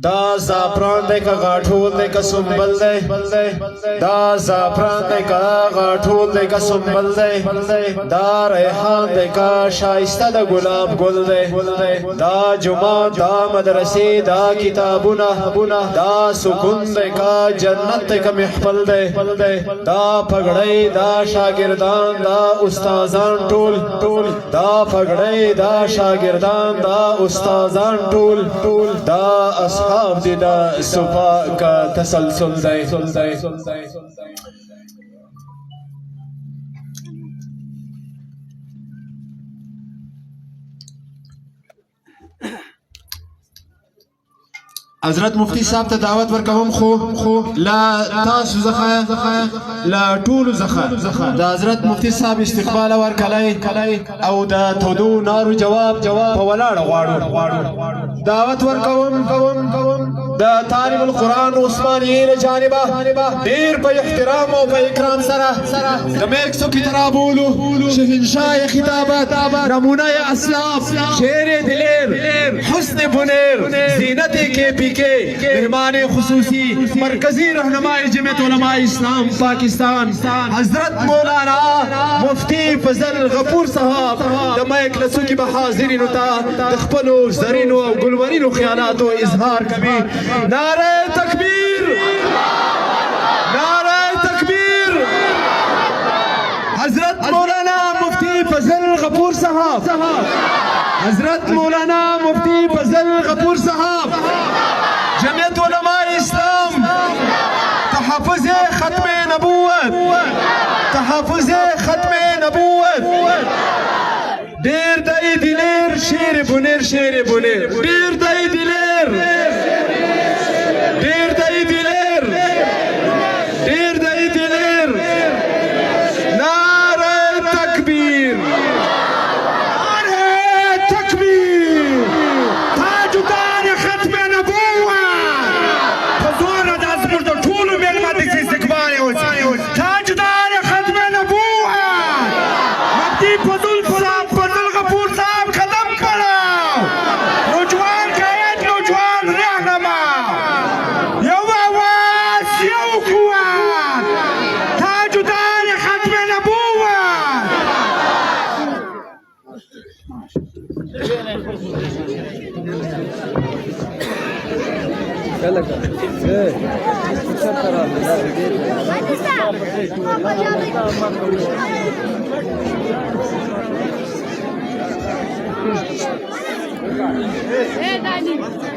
دا زعفران دے کا غاٹھول دے کا سنبل دے دا زعفران دے کا غاٹھول دے کا سنبل دے دا ریحان دے کا شائستہ دا گلاب گل دے دا جمعہ دا مدرسی دا کتابنا دا سکون دے کا جنت دے کا محفل دے دا پگڑی دا شاگردان دا استازان ٹول دا پگڑی دا شاگردان دا استازان ٹول دا اصحاب دی دا صفا کا تسلسل دے حضرت مفتی صاحب ته دعوت ورکوم خو لا تاسو زخه لا ټول زخه د حضرت مفتی صاحب استقبال ورکلای او د تودو نارو جواب په ولاړ غواړو دعوت ورکوم د طالب القرآن عثمانیین جانبه ډیر په احترام او په اکرام سره د میکسو کی طرح بولو شهنشاه خطابت نمونه اسلاف شعر دلیر حسن بنیر زینت کے پی کے مہمان خصوصی مرکزی رہنمائی جمعیت علماء اسلام پاکستان حضرت مولانا مفتی فضل غفور صاحب د میک لسو کی بحاضرینو تا د خپلو زرینو او گلورینو خیالاتو اظهار کوي نعرہ تکبیر نعرہ تکبیر حضرت مولانا مفتی فضل غفور صاحب حضرت مولانا مفتی فضل غفور صاحب جمعیت علماء اسلام تحفظ ختم نبوت تحفظ ختم نبوت دیر دائی دلیر شیر بنیر دیر دائی دلیر دیر دائی دلیر دیر دائی دلیر نعرہ تکبیر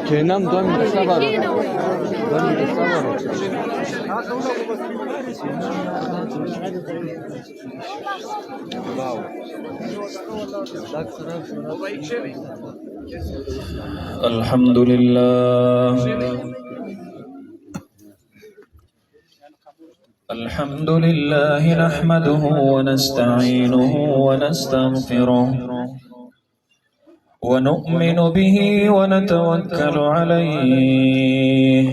Kenan dön bir sabah. الحمد لله الحمد لله نحمده ونستعينه ونستغفره ونؤمن به ونتوكل عليه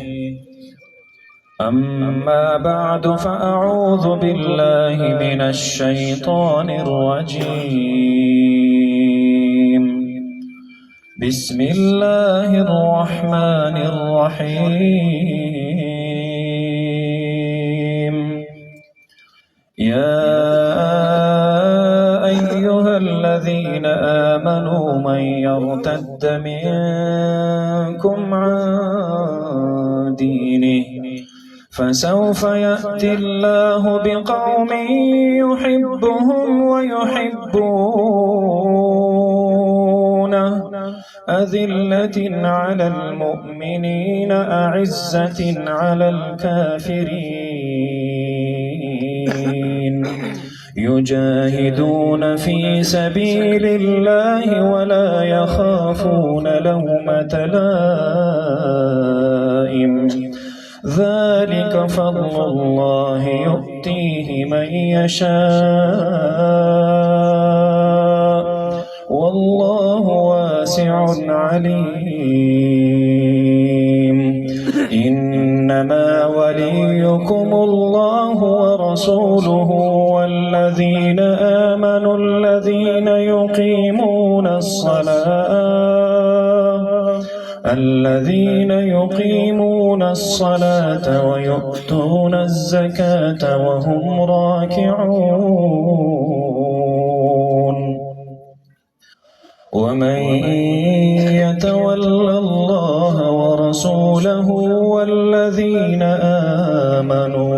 أما بعد فأعوذ بالله من الشيطان الرجيم بسم الله الرحمن الرحيم يا أيها الذين آمنوا من يرتد منكم عن دينه فسوف يأتي الله بقوم يحبهم ويحبونه أذلة على المؤمنين أعزة على الكافرين يجاهدون في سبيل الله ولا يخافون لومة لائم ذلك فضل الله يؤتيه من يشاء والله واسع عليم وليبلوكم الله ورسوله والذين آمنوا الذين يقيمون الصلاة ويؤتون الزكاة وهم راكعون ومن يتول الله ورسوله والذين آمنوا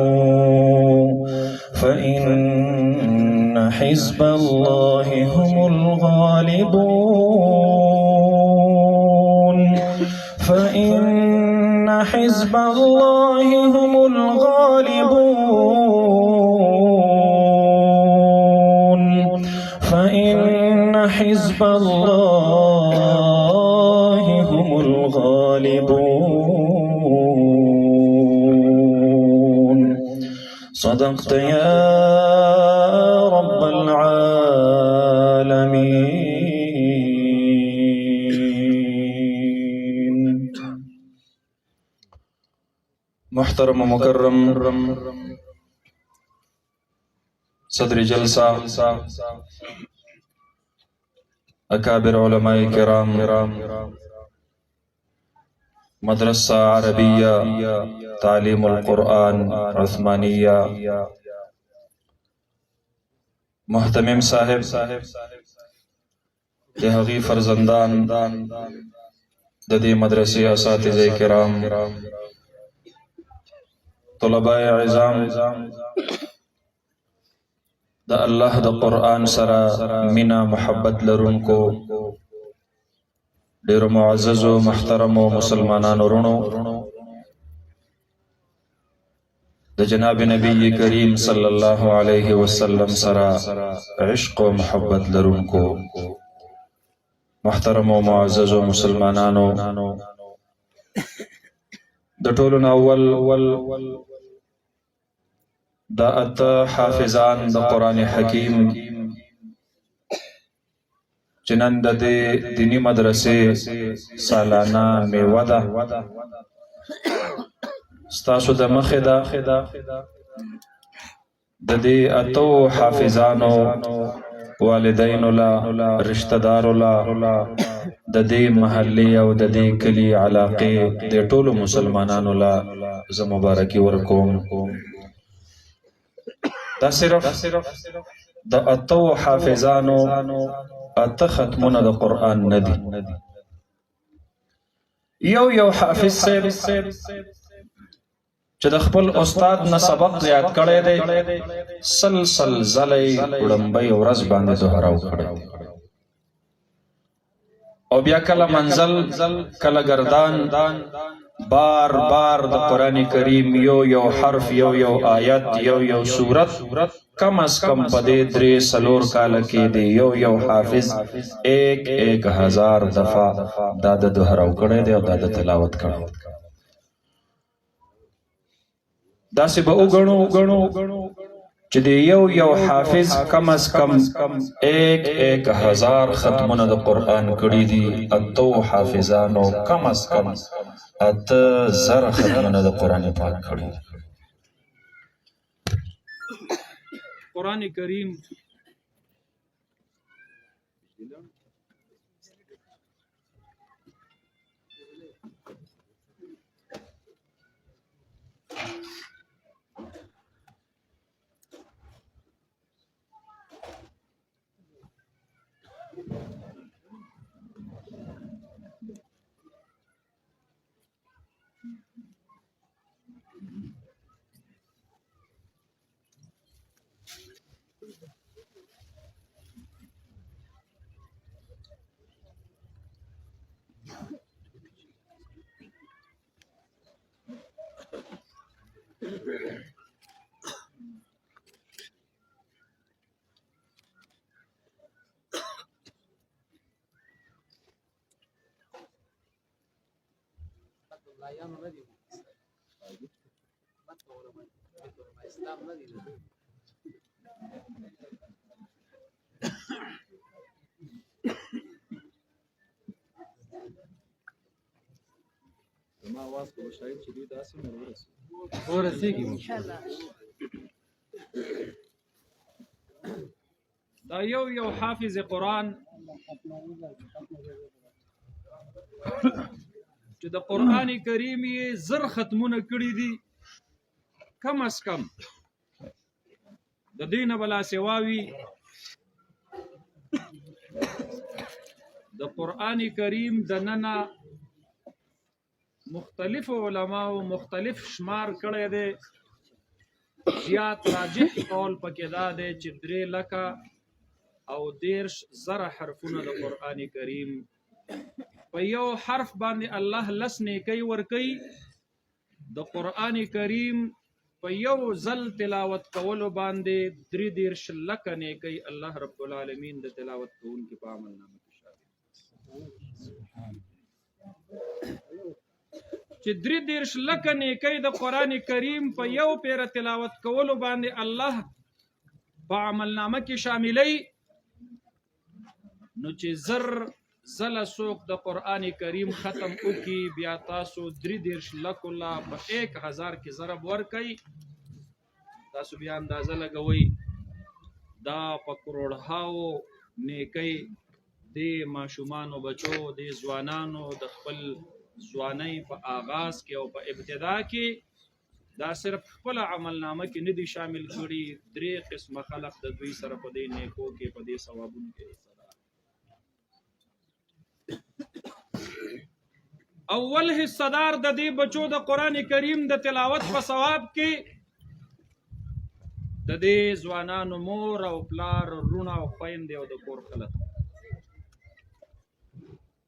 فإن حزب الله هم الغالبون فإن حزب الله هم الغالبون فإن حزب الله هم الغالبون صدقت يا رب العالمين. محترم و مکرم صدر جلسہ اکابر علماء کرام مدرسہ عربیہ تعلیم القرآن عثمانیہ محتمم صاحب دہغی فرزندان ددی مدرسی اساتذہ کرام طلباء عظام دا اللہ دا قرآن سرا منا محبت لرونکو ډیر معزز و محترم و مسلمانانو رونو دا جناب نبی کریم صلی اللہ علیہ وسلم سرا عشق و محبت لرونکو محترم و معزز و مسلمانانو دا ټولو نه اول دا اته حافظان د قرآن حکیم چې نن د دې دینی مدرسې سالانه میوه ده ستاسو د مخې ده د دې اتو حافظانو والدینو لا رشتہ دارو لا د دې محلي او د دې کلی علاقې د ټولو مسلمانانو لا زه مبارکي ورکوم. دا صرف د اتو حافظانو اته ختمونه د قرآن ندي. یو حافظ صاحب چې د خپل استاد نه سبق یاد کړی دی سلسل زلی وړمبۍ ورځ باندې دوهراو کړی او بیا کله منزل کله گردان بار بار د قرآن کریم یو حرف یو آیت یو سورت کم از کم پدې 3-4 کال کې دی یو حافظ 1000 دفعه دا د دوهراو کړی دی او دا د تلاوت کړی. داسې به وګڼو چې د یو حافظ کم از کم 1000 ختمونه د قرآن کړي دي. اتو حافظانو کم از کم 8000 ختمونه د قرآن پاک کړي دي. قرآن کریم ما आवाज کو شاید چې دوی داسې نه ورسیږي دا یو حافظ قرآن چې د قرآن کریم یې زر ختمونه کړي دي کم از کم د دینه بلا سواوي د قرآن کریم د ننا مختلف علماء مختلف شمار کړي دي زیات راجح قول پکې دا دی چې 3 لکه او 10,000 حرفونه د قرآن کریم په یو حرف باندې الله لس نیکی ورکي د قرآن کریم په یو ځل تلاوت کولو باندې 3 لکه نیکی الله رب العالمین د تلاوت کوونکي په عمل نامه کې شامل چې 3 لکه نیکی د قرآن کریم په یو پیر تلاوت کولو باندې الله په عمل نامه کې شاملې نو چې زل سوق د قرآن کریم ختم وکي بیا تاسو 3 لکه لا په 1000 کې ضرب ورکي تاسو بیا اندازه لګوي دا په کروڑهاو نیکی د ماشومانو بچو د ځوانانو د خپل ځوانۍ په آغاز کې او په ابتدا کې دا صرف خپل عمل نامه کې نه دي شامل کړي 3 قسمه خلق د دوی سره په دې نیکو کې په دې ثوابونو کې اول حصدار د دې بچو د قرآن کریم د تلاوت په ثواب کې د دې ځوانانو مور او پلار رونه او خويندې او د کور خلک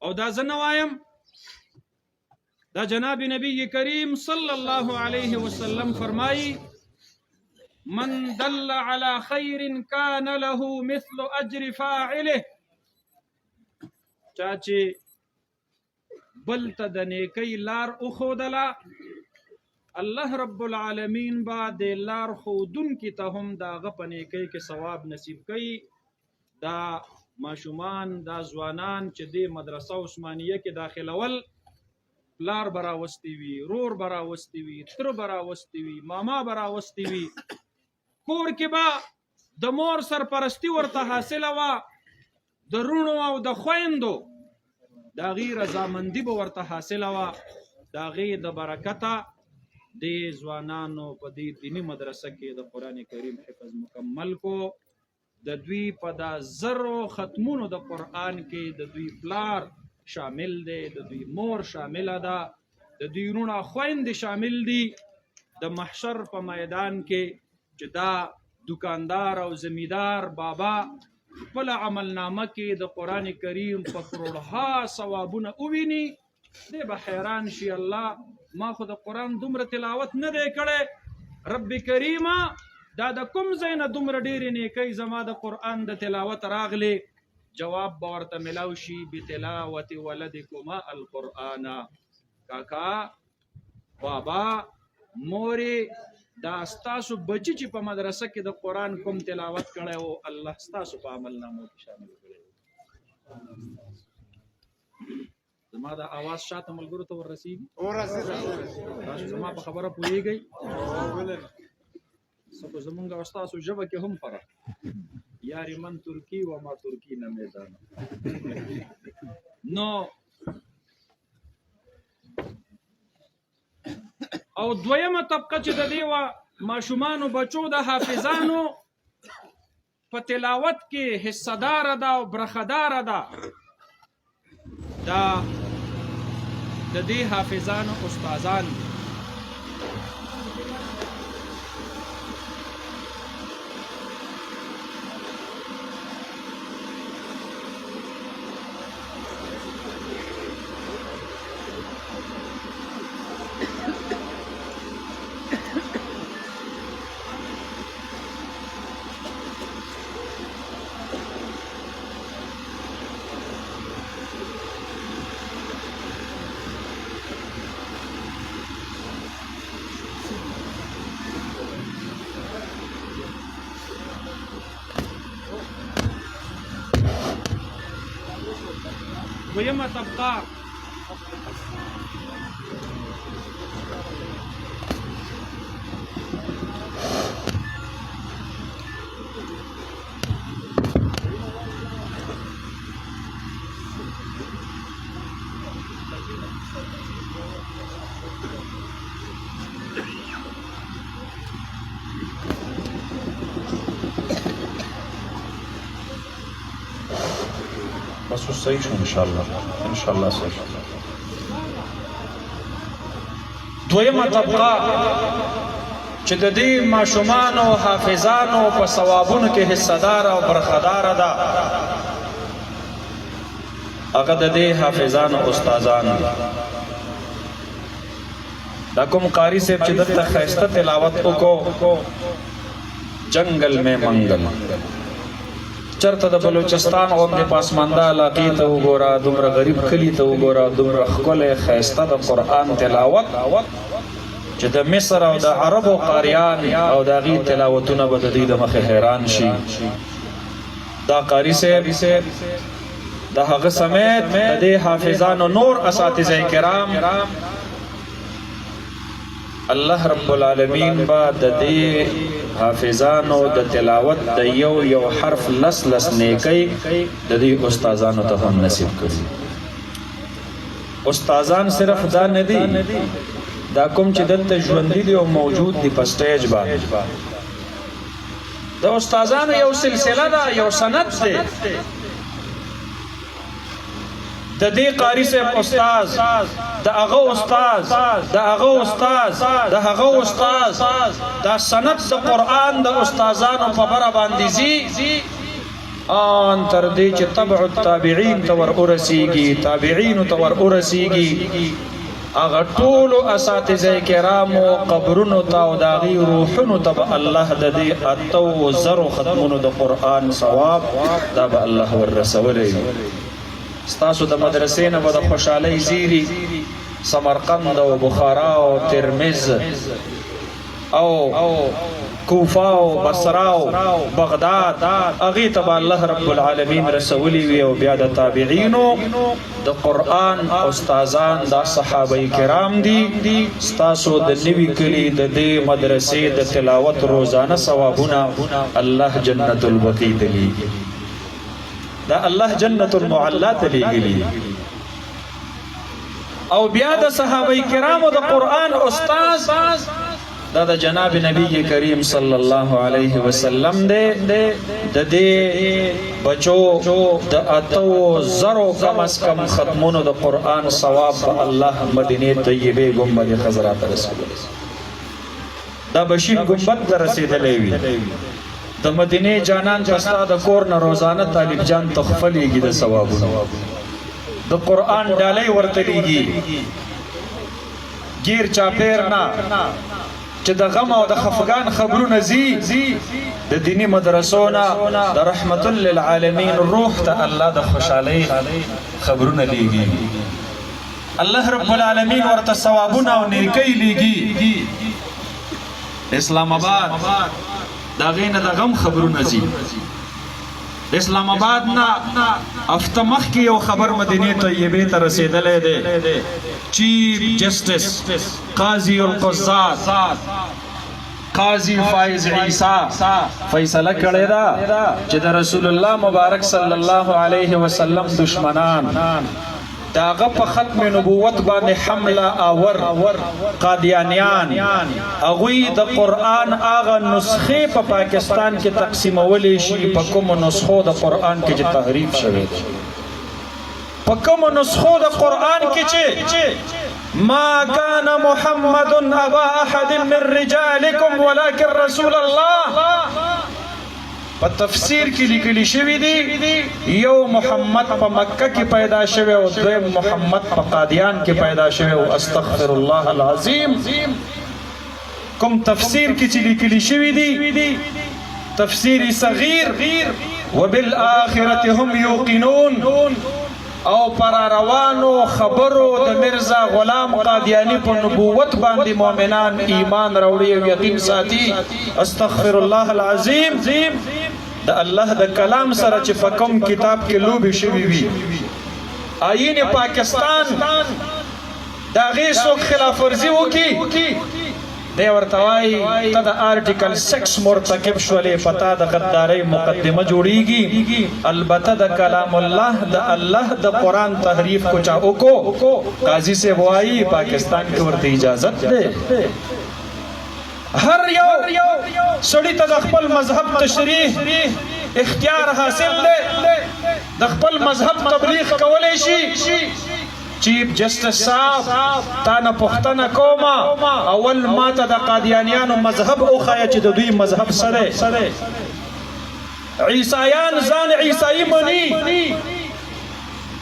او دا زه نه وایم دا جناب نبی کریم صلی الله علیه وسلم فرمایي من دل على خیر کان له مثل اجر فاعله چاچی بل ته د نیکی لار اخودله الله رب العالمین با د لار خودون کی ته هم دا غ په نیکی کې ثواب نصیب کوي دا ماشومان دا ځوانان چې د مدرسه عثمانیه کې داخلول پلار براوستی وي رور براوستی وي تر براوستی وي ماما براوستی وي کور کې با د مور سرپرستی ورته حاصله وا د رونو او د خويندو دا غیر رضامندی به ورته حاصله وا دا غیر د برکته د ځوانانو په دې دینی مدرسه کې د قران کریم حفظ مکمل کو د دوی په دا زرو ختمونو د قران کې د دوی پلار شامل دی د دوی مور شامل ده د دوی رونه خويند شامل دي د محشر په میدان کې چې دا دکاندار او زمیدار بابا خپل عمل نامه کې د قران کریم په کروڑها ثوابونه وویني دی به حیران شي الله ما خو د قران دومره تلاوت نه دی کړی رب کریمه دا د کوم ځای نه دومره ډېرې نیکۍ زما د قران د تلاوت راغلی جواب به ورته ملاو شي بتلاوت ولدکما القرآن کاکا بابا مورې دا ستاسو بچی چې په مدرسه کې د قرآن کوم تلاوت کړی او الله ستاسو په عمل نامو کې شامل کړی زما دا आवाज شاته ملګرو ته ورسیږي تاسو زما په خبره پوهیږئ سبا زمونږ او ستاسو ژبه کې هم فرق یاری من ترکی و ما ترکی نه میدان نو او دویمه طبقه چې د دې وا ماشومانو بچو د حافظانو په تلاوت کې حصدار ده او برخدار ده دا د دې حافظانو استادان دویمه طبقه بس اوس صحیح شو انشاءالله صحیح شو. دویمه طبقه چې د دې ماشومانو حافظانو په ثوابونو کې حصهدار او برخداره ده هغه د دې حافظانو استادان دي. دا کوم قاری صاحب چې دلته ښایسته تلاوت وکړو جنگل میں منگل چرته د بلوچستان غوندې پاسمانده علاقې ته وګوره دومره غریب کلي ته وګوره دومره ښکلی ښایسته د قرآن تلاوت چې د مصر او د عربو قاریان او د هغې تلاوتونه به د دوی د مخې حیران شي. دا قاري صاحب د هغه سمیت د دې حافظانو نور اساتذه کرام الله رب العالمین با د دې حافظانو د تلاوت د یو حرف لس نیکی د دې استادانو ته هم نصیب کړي. استادان صرف دا نه دي، دا کوم چې دلته ژوندي دي او موجود دي په سټیج باندې د استادانو یو سلسله ده، یو سند دی. د دې قاری صاحب استاد، د هغه استاد، د هغه استاد، د هغه استاد، دا سند د قرآن د استادانو په بره باندې ځي ان تر دې چې تبع التابعین ته ور ورسیږي، تابعینو ته ور ورسیږي. هغه ټولو اساتذه کرامو قبرونو ته او د هغې روحونو ته به الله د دې 8,000 ختمونو د قرآن ثواب دا به الله ور رسولی. ستاسو د مدرسې نه به د خوشحالۍ زیري سمرقند او بخارا او ترمز او کوفه او بصره او بغداد هغې ته به الله رب العالمین رسولی وي. او بیا د تابعینو د قرآن استادان دا صحابه کرام دي. ستاسو د نوي کلي د دې مدرسې د تلاوت روزانه ثوابونه الله جنت البقیع ته لیږي، دا الله جنت المعلا ته لیږلي. او بیا د صحابه کرامو د قرآن استاد دا د جناب نبی کریم صلی الله علیه وسلم دی. د دې بچو د 8,000 کم از کم ختمونو د قرآن ثواب به الله مدینه طیبه گنبد خضرا ته رسولی. دا بشیر گنبد ته رسېدلی وي. د مدینه جانان چې ستا د کور نه روزانه طالب جان تحفه لیږي د ثوابونو، د قرآن ډالۍ ورته لیږي ګیر چاپیر نه چې د غم او د خفګان خبرونه ځي. د دینی مدرسو نه د رحمت للعالمین روح ته الله د خوشحالۍ خبرونه لیږي. الله رب العالمین ورته ثوابونه او نیکۍ لیږي. اسلام آباد دا غینه د غم خبرونه ځي. اسلام آباد نه هفته مخکې یو خبر مدینه طیبه ته رسېدلی دی. چیف جسټس قاضي القضات قاضي فائز عیسی فیصله کړې ده چې د رسول الله مبارک صلی الله علیه وسلم دشمنان داغه په ختم نبوت باندې حمله آور قادیانیان هغوی د قرآن هغه نسخې په پاکستان کې تقسیمولی شي په کومو نسخو د قرآن کې چې تحریف شوی، په کومو نسخو د قرآن کې چې ما كان محمد ابا احد من رجالكم ولكن رسول الله په تفسیر کې لیکلی شوی دی یو محمد په مکه کې پیدا شوی او دویم محمد په قادیان کې پیدا شوی او استغفر الله العظیم. کوم تفسیر کې چې لیکلی شوی دی تفسیر صغیر وبالآخرة هم یوقنون او پر روانو خبرو د مرزا غلام قادیانی په نبوت باندې مؤمنان ایمان راوړي او یقین ساتي. استغفر الله العظیم. د الله د کلام سره چې په کوم کتاب کې لوبې شوي وي آیین پاکستان د هغې څوک خلاف ورزي وکړي دی ورته وایي ته د آرټیکل 6 مرتکب شولې په تا د غدارۍ مقدمه جوړیږي. البته د کلام الله د الله د قرآن تحریف کو چا وکړو قاضي صاحب وایي پاکستان کې ورته اجازت دی. هر یو سړي ته د خپل مذهب تشریح اختیار حاصل دی. د خپل مذهب تبلیغ کولی شي چیف جسټس صاحب تا نه پوښتنه کومه اول ماته د قادیانیانو مذهب وښایه چې د دوی مذهب څه دی عیسایان ځان عیسائی مني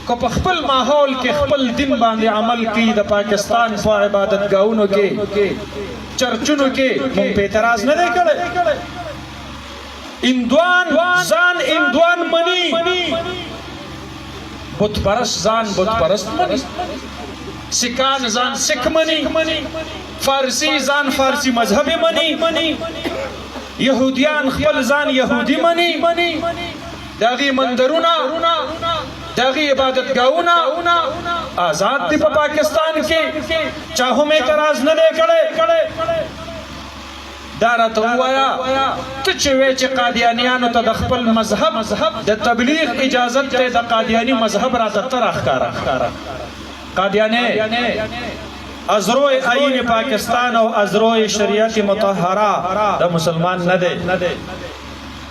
کو په خپل ماحول کې خپل دین باندې عمل کوي د پاکستان په عبادتګاهونو کې چرچونو کې مونږ په اعتراض نه دی کړی اندوان ځان اندوان مني بت پرست ځان بت پرست مني سکان ځان سکھ مني فارسی ځان فارسی مذهبي مني یهودیان خپل ځان یهودي مني داغي مندرونه داغي عبادتګاهونه آزاد دي په پاکستان کې چا هم اعتراض نه دی کړی دا راته ووایه ته چې وایې چې قادیانیانو ته د خپل مذهب د تبلیغ اجازت دی د قادیاني مذهب راته ته راښکاره قادیانې ازروی آئین پاکستان او ازروی شریعت مطهره د مسلمان نه دی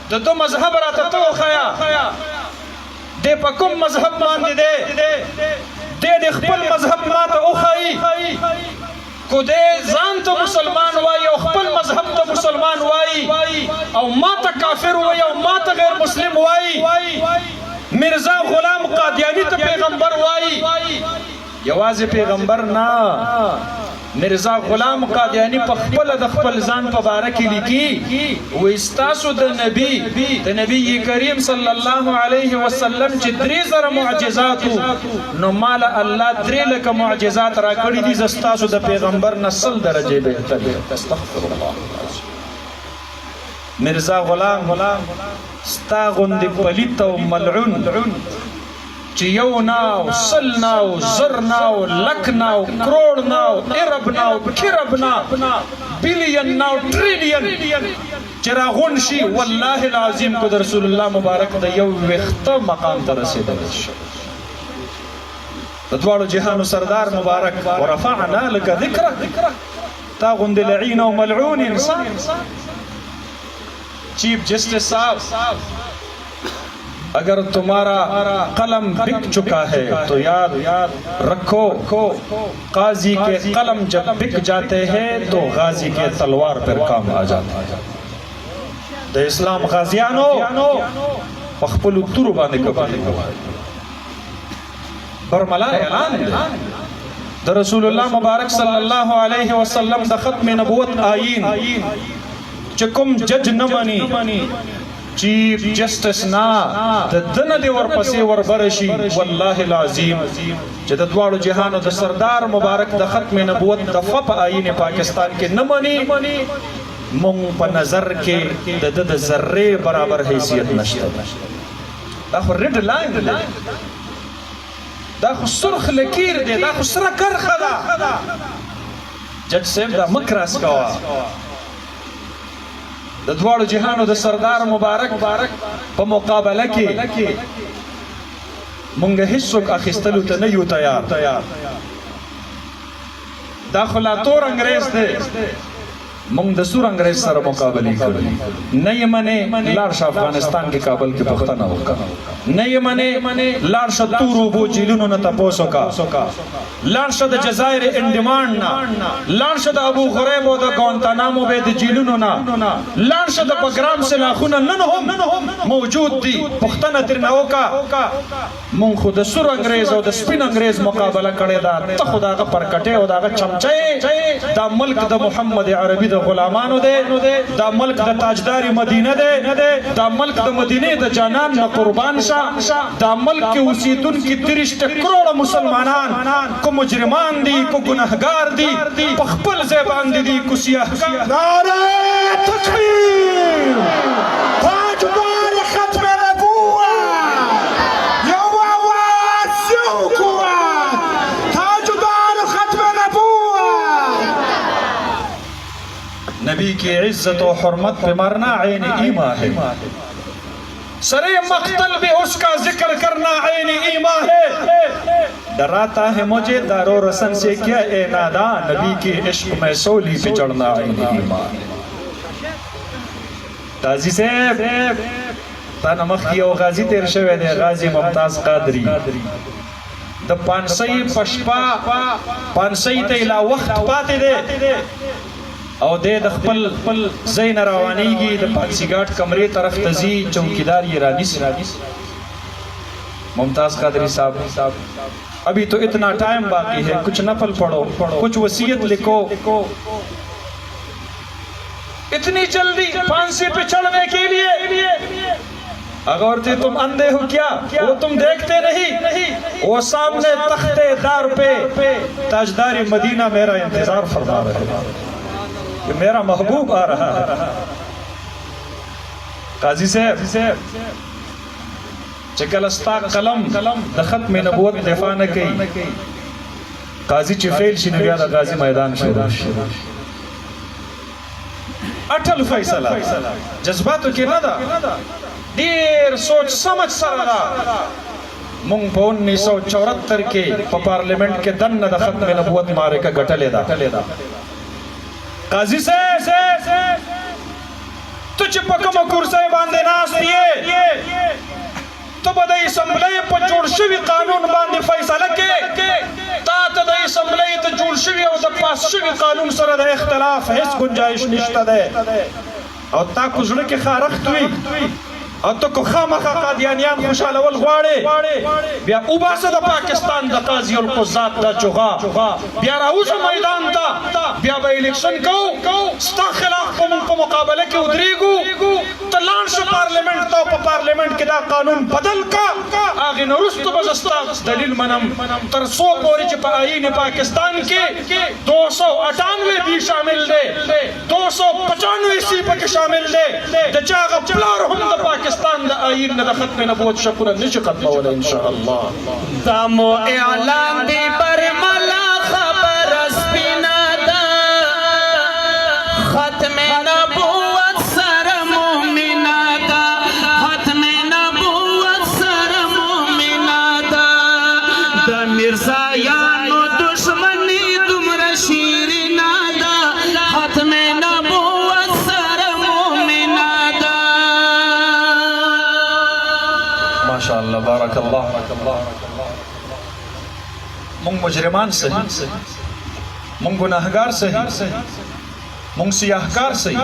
د تو مذهب راته ته وښایه دی په کوم مذهب باندې دی د خپل مذهب ماته وښایي کو دې ځان ته مسلمان وایي او خپل مذهب ته مسلمان وایي او ما ته کافر وایي او ما ته غیر مسلم وایي مرزا غلام قادیانی ته پیغمبر وایي یوازې پیغمبر نه مرزا غلام قادیانی په خپل د خپل ځان په باره کې لیکي وایي ستاسو د نبی کریم صلی الله علیه وسلم چې 3000 معجزاتو نو مال الله 3 لکه معجزات راکړي دي زه ستاسو د پیغمبر نسل درجې بهتر استغفر الله مرزا غلام ستا غوندې پلیت او ملعون چې یو ناو سل ناو زر ناو لک ناو کروڑ ناو ارب ناو کرب ناو بلین ناو ټریلین چې راغون شي والله العظیم کو د رسول الله مبارک د یو وخته مقام ته رسیدلی شي د دواړو جهانو سردار مبارک ورفعنا لك ذکرک تا غوندې لعین او ملعون انسان چیف جسٹس صاحب اگر تمہارا قلم بک چکا ہے تو یاد رکھو قاضی کے قلم جب بک جاتے ہیں تو غازی کے تلوار پر کام آ جاتا ہے د اسلام غازیانو خپل تورو باندې کباله برملا اعلان دی د رسول الله مبارک صلی الله علیه وسلم د ختم نبوت آئین چې کوم جج نه مانی چیف جسٹس نا د دنه دی ورپسې وربرشي والله العظیم چې د دواړو جهانو د سردار مبارک د ختم نبوت د فپ آئین پاکستان کې نه مانی مونږ په نظر کې د ذره برابر حیثیت نشته دا خو ریډ لاین دی دا خو سرخ لکیر دی دا خو سره کرخه ده جج صاحب دا مکراس کوا د دواړو جهانو د سردار مبارک په مقابله کې مونږ هیڅوک اخیستلو ته نه یو تیار دا خو لا تور انګریز دی مونږ د سور انګریز سره مقابله کړو نه یې منې لاړ شه افغانستان کې کابل کې پښتنه وکړه نه یې منې لاړ شه تورو بو جیلونو نه تپوس وکړه لاړ شه د جزایر انډمان نه لاړ شه د ابو غریب او د ګوانتانامو به د جیلونو نه لاړ شه د بګرام سلاخونه نن هم موجود دي پښتنه ترنه وکړه مونږ خو د سور انګریز او د سپین انګریز مقابله کړې ده ته خو دغه پرکټې او دغه چمچې دا ملک د محمد عربي غلامانو دے دا ملک دا تاجداری مدینہ دے دا ملک دا مدینہ دا جانان نا قربان شا دا ملک کے وسیدن کی 30 کروڑ مسلمانان کو مجرمان دی کو گناہگار دی پخپل زیبان دی کو سیاہگار نعرہ تکبیر تاجدار ختم نبوت یو آواز یو قوت تاجدار ختم نبوت نبی کی عزت و حرمت پہ مرنا عین ایمان ہے سرے مقتل بھی اس کا ذکر کرنا عین ایمان ہے ڈراتا ہے مجھے دار و رسن سے کیا اے نادان نبی کی عشق میں سولی پہ چڑھنا عین ایمان ہے تازی صاحب تا نه مخکې یو غازي تیر شوی دی غازي ممتاز قادري د پانسۍ په شپه پانسۍ ته لا وخت پاتې دی او دی د خپل ځای نه روانېږي د پانسي ګاټ کمرې طرف ته ځي چوکیدار یې رانیسي ممتاز قادری صاحب ابھی تو اتنا ٹائم باقی ہے کچھ نفل پڑھو کچھ وصیت لکھو اتنی جلدی پھانسی پہ چڑھنے کے لیے اگر تم اندھے ہو کیا وہ تم دیکھتے نہیں وہ سامنے تخت دار پہ تاجدار مدینہ میرا انتظار فرما رہے کہ میرا محبوب آ رہا ہے قاضی صاحب چکل استا قلم د ختم نبوت دفاع نه کوي قاضي چې فیل شي نو بیا د غازي میدان شروع شي اٹل فیصله جذباتو کې نه ده ډیر سوچ سمجھ سره ده مونږ په 1974 کې په پارلیمنت کې دنه د ختم نبوت معرکه ګټلې ده قاضي صاحب تو چې په کومه کرسۍ باندې ناست یې تو به د اسمبلی په جوړ شوي قانون باندې فیصله کې تا ته د اسمبلی د جوړ شوي او د پاس شوي قانون سره د اختلاف هیڅ گنجائش نشته دی او تا کو زړه کې خارښت وي او ته کو خامخا قادیانیان خوشحالول غواړې بیا وباسه د پاکستان د قاضي القضات دا چغا بیا راوځه میدان ته بیا به الیکشن کوو ستا خلاف به موږ په مقابله کې ودرېږو ته لاړ شه پارلیمنت ته په پارلیمنت کې دا قانون بدل کا هغې نه وروسته به زه ستا دلیل منم تر څو پورې چې په آئین پاکستان کې 298 بی شامل دی 295 سی پکې شامل دی د چا هغه پلار هم د پاکستان د آئین نه د ختم نبوت شکونه نشي ختمولی انشاءالله دامو اعلان دی برملا خبر سپینا دا ختم نبوت سر مومنا دا ختم نبوت سر مومنا دا دا مرزا یانو دشمنی دمر شیرنا دا ختم نبوت سر مومنا دا ماشاءاللہ بارک اللہ مونږ مجرمان صحیح مونږ گناهګار صحیح مونږ سیاهکار صحیح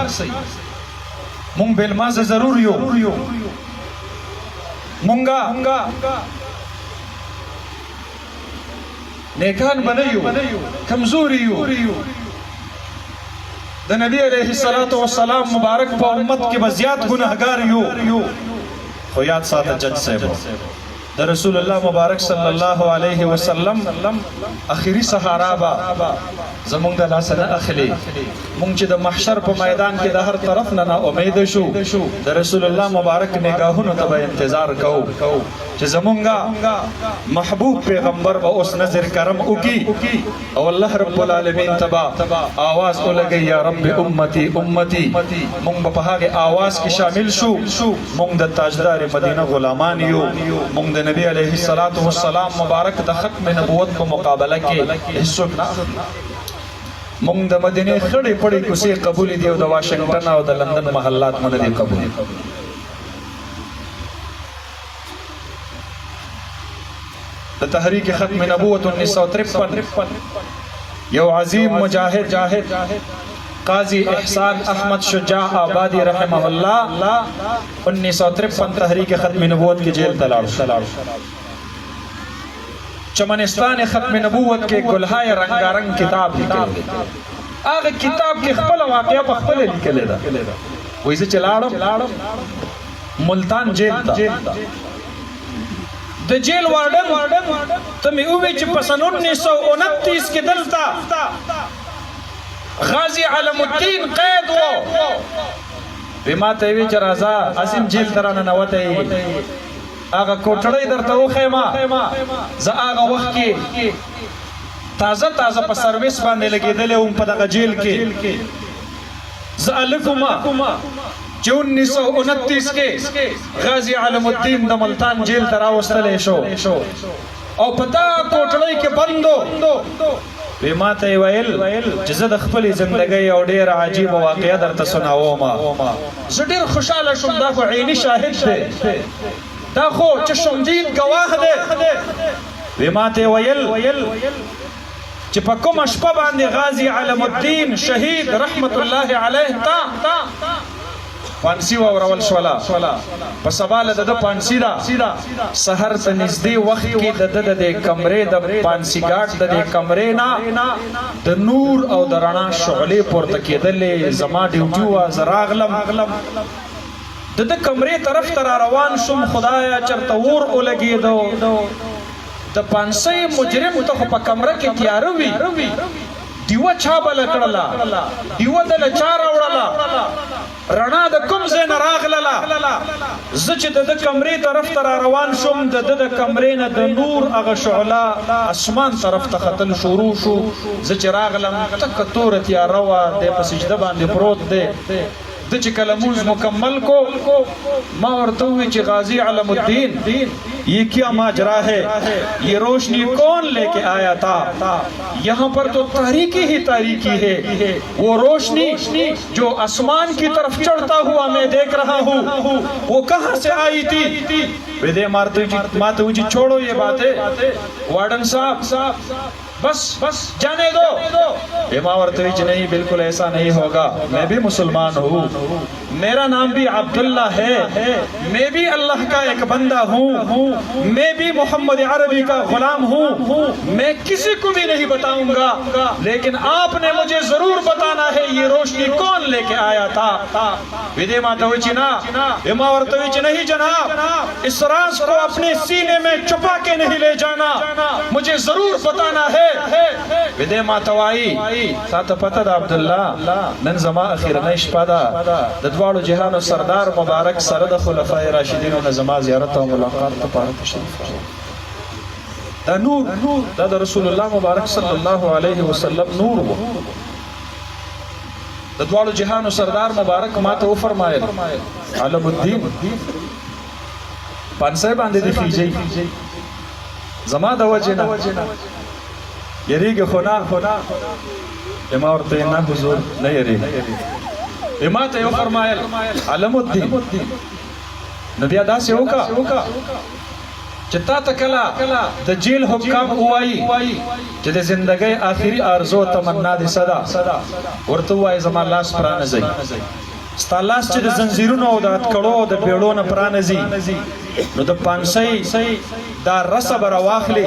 مونږ بالمازه ضرور یو مونږه نیکان بنیو کمزوری یو د نبی علیہ السلام مبارک په امت کې بزیات گناهګار یو خو یاد ساته جج صاحب د رسول الله مبارک صلی الله علیه وسلم اخیری سهارا با زمونږ د لاسه نه اخلي مونږ چې د محشر په میدان کې د هر طرف نه نا امید شو د رسول الله مبارک نگاهونو ته به انتظار کوو چې زمونږ محبوب پیغمبر به اوس نظر کرم وکي او الله رب العالمین تبا آواز ولګي یا رب امتی امتی مونږ په هغه آواز کې شامل شو مونږ د تاجدار مدینه غلامان یو مونږ د نبی علیه السلام مبارک د ختم نبوت په مقابله کې هیڅوک نه مونږ د مدینه خړې پړې کوسې قبول دي او د واشنگټن او د لندن محلات مونږ دي قبول د تحریک ختم نبوت 1953 یو عظیم مجاہد قاضی احسان احمد شجاع آبادی رحمہ اللہ 1953 تحریک ختم نبوت کی جیل تلاڑ چمنستان ختم نبوت کے گلہائے رنگارنگ کتاب لکھے آگے کتاب کے خپل واقعہ پا خپل لکھے لیدا ویسے چلاڑم ملتان جیل تا د جیل وارڈن تمی اوی چی پسن 1929 کے دلتا غازی علم الدین قید و بیما تیوی چی رازا عظیم جیل تران نواتی آگا کوٹڑی در تو خیمہ زا آگا وقت کی تازہ پا سرویس باندے لگی دلے ہوں پا دقا جیل کی زا لکما چی 1929 کے غازی علم الدین دا ملتان جیل تراوستلے شو او پتا کوٹڑی کے بندو وی ما ته ویل چې زه د خپلې زندګۍ یو ډېر عجیبه واقعه درته سناوم زه ډېر خوشحاله شوم دا خو عیني شاهد دی دا خو چې شمدید ګواه دی وی ما ته ویل چې په کومه شپه باندې غازي علم الدین شهید رحمت الله علیه تا پانسی واورول شولا په سبا له د پانسی دا سحر ته نږدې وخت کې د کمرې د پانسی ګاټ د کمرې نه د نور او د رڼا شعلې پورته کېدلې زما ډیوټي وه زه راغلم د کمرې طرف ته را روان شوم خدایا چرته اور ولګېدو د پانسی مجرم ته خو په کمره کې تیاره وي دیوه چا بله کړله دیوه دله چا راوړله رڼا د کوم ځای نه راغلله زه چې د کمرې طرف ته را روان شوم د کمرې نه د نور هغه شعله اسمان طرف ته ختل شروع شو زه چې راغلم تکه توره تیاره وه دی په سجده باندې پروت دی د چې کله مونځ مکمل کو ما ورته وویل چې غازی علم الدین یہ کیا ماجرا ہے یہ روشنی کون لے کے آیا تھا یہاں پر تو تاریکی ہی تاریکی ہے وہ روشنی جو آسمان کی طرف چڑھتا ہوا میں دیکھ رہا ہوں وہ کہاں سے آئی تھی ویدے ماتے ہوئی چھوڑو یہ باتیں وارڈن صاحب بس جانے دو امام ورتویچ نہیں بالکل ایسا نہیں ہوگا میں بھی مسلمان ہوں میرا نام بھی عبداللہ ہے میں بھی اللہ کا ایک بندہ ہوں میں بھی محمد عربی کا غلام ہوں میں کسی کو بھی نہیں بتاؤں گا لیکن آپ نے مجھے ضرور بتانا ہے یہ روشنی کون لے کے آیا تھا ویدے ماتویچ نا امام ورتویچ نہیں جناب اس راز کو اپنے سینے میں چھپا کے نہیں لے جانا مجھے ضرور بتانا ہے ویدے ماتوائی تا پتہ دا عبداللہ نن زما اخیرنی شپه ده د دواړو جهانو سردار مبارک سره د خلفای راشدینو نه زما زیارت او ملاقات لپاره تشریف دا نور دا د رسول الله مبارک صلی الله علیه وسلم نور و د دواړو جهانو سردار مبارک ماته وفرمایل علم الدین پانسۍ باندې د خیجی زما د وجه نه یریږي خو نه ما ورته نه حضور نه یریږي ما ته یې وفرمایل علم الدین نو بیا داسې وکړه چې تا ته کله د جیل حکام ووایي چې د زندګۍ آخري آرزو تمنا دې څه ده ورته ووایي زما لاس پرانیزئ ستا لاس چې د زنځیرونو او د اتکړو او د بیړو نه پرانیزي نو د پانسۍ دا رسه به راواخلي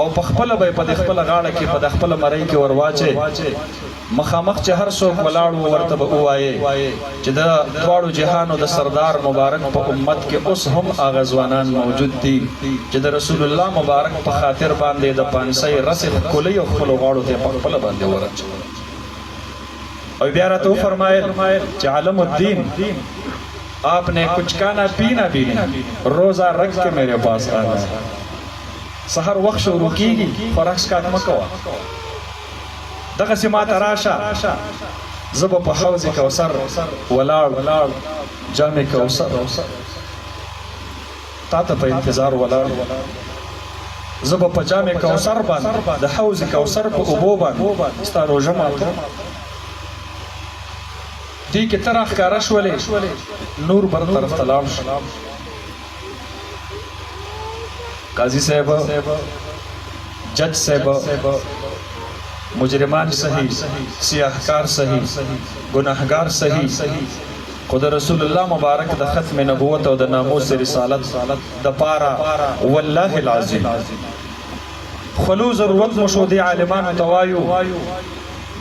او په خپله به یې په د خپله غاړه کې په د خپله مرۍ کې ور واچئ مخامخ چې هر څوک ولاړ و ورته به ووایې چې د دواړو جهانو د سردار مبارک په امت کې اوس هم هغه ځوانان موجود دي چې د رسول الله مبارک په خاطر باندې د پانسۍ رسې ښکلوي او خپلو غاړو ته یې په خپله باندې ورچوي اور بیارہ تو فرمائے کہ علم الدین آپ نے کچھ کھانا پینا بھی نہیں روزہ رکھ کے میرے پاس آنا ہے سحر وقت شروع کی گی فرقس کا نمکوا دقا سمات راشا زب پا حوض کوثر ولار جامع کوثر تاتا پا انتظار ولار زب پا جامع کوثر بان دا حوض کوثر پا ابو بان استا روجہ ماتا دی که تر اخکاره شولی نور بر طرف تلام شو قاضی صاحب جج صاحب مجرمان صحیح سیاہکار صحیح گناہگار صحیح خود رسول اللہ مبارک دا ختم نبوت و دا ناموس رسالت دا پارا واللہ العظیم خلو ضرورت مشودی عالمان توایو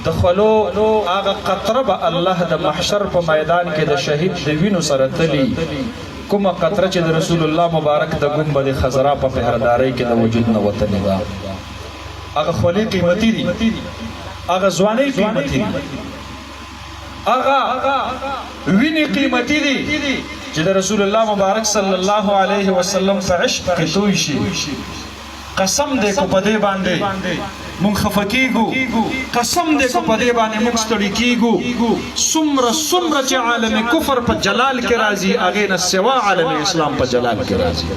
دخلو آغا قطره با اللہ دا محشر پا میدان کے دا شہید دوینو سرطلی کما قطره چه دا رسول اللہ مبارک دا گنبد خزرا پا پہرداری کے دا وجود نوطنی دا آغا خوالی قیمتی دی آغا زوانی قیمتی دی آغا وینی قیمتی دی چه دا رسول اللہ مبارک صلی اللہ علیہ وسلم پا عشق کی تویشی قسم دے کو پدے باندے مونږ خفه کیږو قسم دې کو په دې باندې مونږ ستړي کیږو څومره چې عالم کفر په جلال کې راځي هغې نه سوا عالم اسلام په جلال کې راځي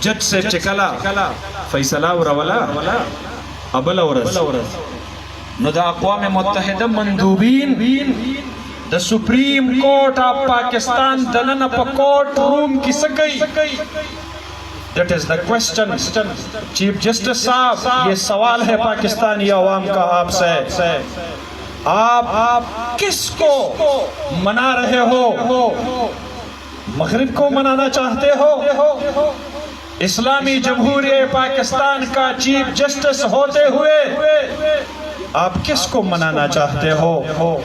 جج صاحب چې کله فیصله وروله ابل ورز نو دا اقوام متحده مندوبین د سپریم کورٹ آف پاکستان دنن پا کورٹ روم کی سکی That is the question. چیف جسٹس صاحب یہ سوال ہے پاکستانی عوام کا آپ سے آپ کس کو منا رہے ہو مغرب کو منانا چاہتے ہو اسلامی جمہوریہ پاکستان کا چیف جسٹس ہوتے ہوئے آپ کس کو منانا چاہتے ہو